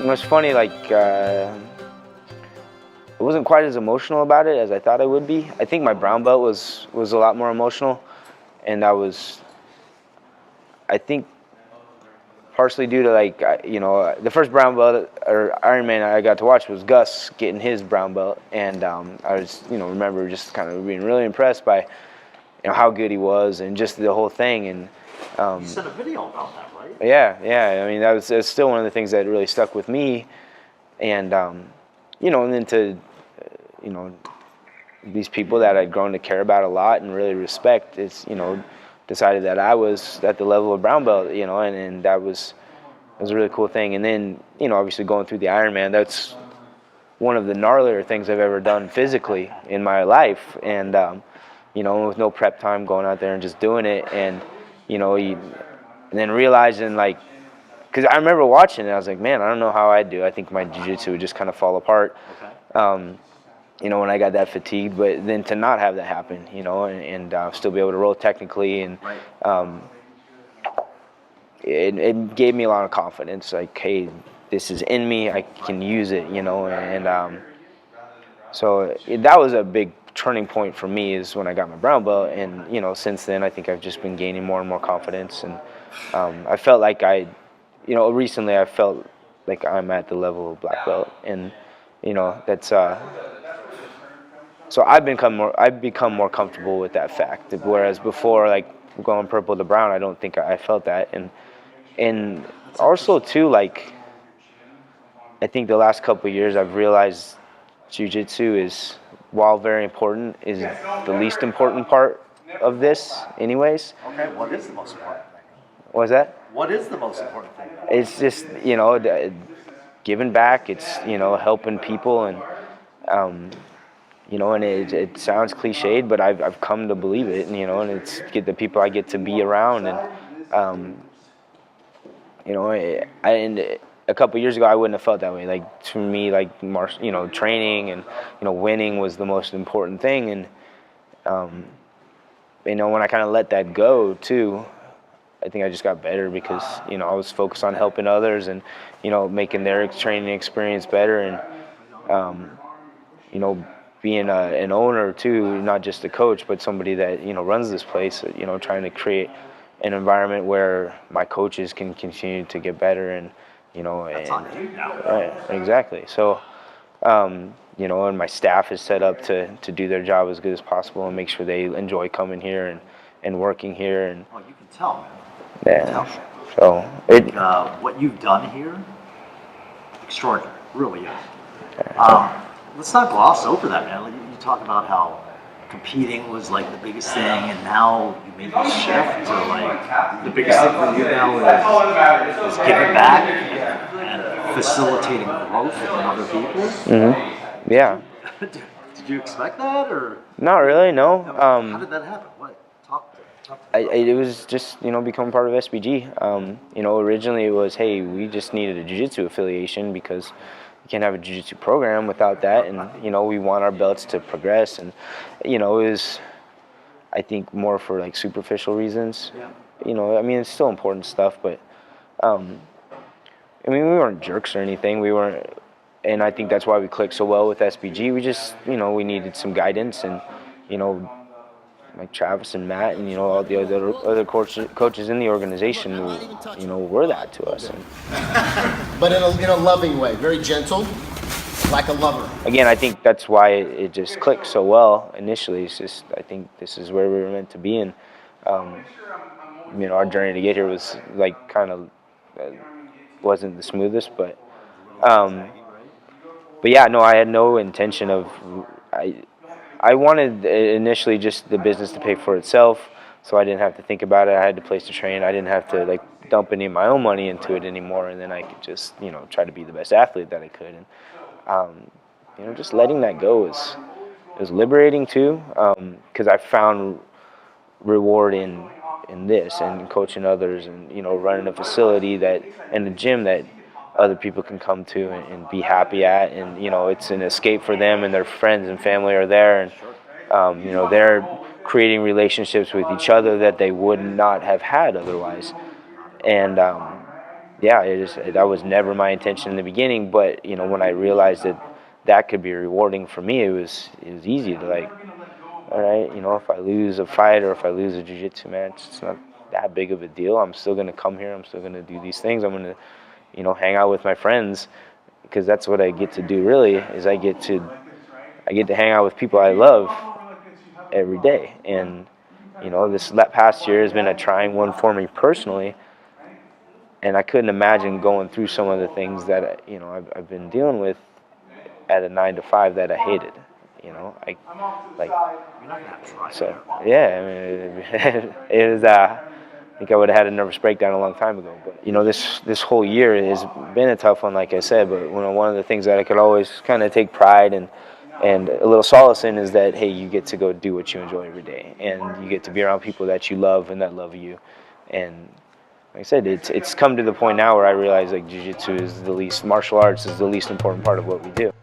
was funny, like, I wasn't quite as emotional about it as I thought I would be. I think my brown belt was a lot more emotional, and I think, partially due to, like, the first brown belt or Ironman I got to watch was Gus getting his brown belt, and I was, remember just kind of being really impressed by, how good he was and just the whole thing. And you sent a video about that, right? Yeah. I mean, that was still one of the things that really stuck with me, and and then to, these people that I'd grown to care about a lot and really respect, is, decided that I was at the level of brown belt, and that was a really cool thing. And then, obviously going through the Ironman, that's one of the gnarlier things I've ever done physically in my life. And, with no prep time, going out there and just doing it. And, and then realizing, like, because I remember watching it, I was like, man, I don't know how I'd do. I think my jiu-jitsu would just kind of fall apart. Okay. When I got that fatigued, but then to not have that happen, and still be able to roll technically, and it gave me a lot of confidence. Like, hey, this is in me, I can use it, and so that was a big turning point for me, is when I got my brown belt. And since then, I think I've just been gaining more and more confidence, and I felt like recently I felt like I'm at the level of black belt, and that's so I've become more comfortable with that fact. Whereas before, like, going purple to brown, I don't think I felt that. And also too, like, I think the last couple of years I've realized jiu-jitsu is, while very important, is the least important part of this anyways. Okay, what is the most important thing? What was that? What is the most important thing? It's just, giving back. It's, helping people, and and it sounds cliched, but I've come to believe it, and and it's the people I get to be around, and and a couple years ago I wouldn't have felt that way. Like, to me, like, training and winning was the most important thing, and when I kind of let that go too, I think I just got better, because I was focused on helping others, and making their training experience better, and being an owner too, not just a coach, but somebody that runs this place. Trying to create an environment where my coaches can continue to get better, and That's on you now. Right, exactly. So and my staff is set up to do their job as good as possible, and make sure they enjoy coming here and working here. And you can tell, man. Yeah. So what you've done here, extraordinary, really is. Let's not gloss over that, man. Like, you talk about how competing was like the biggest thing, and now you made the shift to, like, the biggest thing for you now is giving back and facilitating growth in other people. Mm-hmm. Yeah. Did you expect that, or? Not really, no. How did that happen? What? Talk to me. It was just, becoming part of SBG. Originally it was, hey, we just needed a jiu-jitsu affiliation, because you can't have a jiu-jitsu program without that, and we want our belts to progress, and it was, I think, more for, like, superficial reasons. Yeah. It's still important stuff, but we weren't jerks or anything. We weren't, and I think that's why we clicked so well with SBG. We just, we needed some guidance, and like Travis and Matt, and all the other coaches in the organization who were that to us. But in a loving way, very gentle, like a lover. Again, I think that's why it just clicked so well initially. It's just, I think this is where we were meant to be, and our journey to get here was, like, kind of wasn't the smoothest, but yeah, no, I had no intention of. I wanted initially just the business to pay for itself, so I didn't have to think about it. I had a place to train. I didn't have to, like, dump any of my own money into it anymore, and then I could just, try to be the best athlete that I could. And just letting that go was liberating too, because I found reward in this, and coaching others, and running a facility and a gym that other people can come to and be happy at, and it's an escape for them, and their friends and family are there, and they're creating relationships with each other that they would not have had otherwise. And yeah, that was never my intention in the beginning. But you know, when I realized that that could be rewarding for me, it was easy to like, all right, you know, if I lose a fight or if I lose a jiu-jitsu match, it's not that big of a deal. I'm still gonna come here. I'm still gonna do these things. I'm gonna, you know, hang out with my friends because that's what I get to do. Really, is I get to hang out with people I love every day. And you know, this past year has been a trying one for me personally, and I couldn't imagine going through some of the things that you know I've been dealing with at a 9 to 5 that I hated. You know, like You're not gonna have to try. so yeah. I mean, it was. I think I would have had a nervous breakdown a long time ago. But you know, this whole year has been a tough one, like I said. But you know, one of the things that I could always kind of take pride and a little solace in is that hey, you get to go do what you enjoy every day, and you get to be around people that you love and that love you. And like I said, it's come to the point now where I realize like jiu-jitsu is the least martial arts is the least important part of what we do.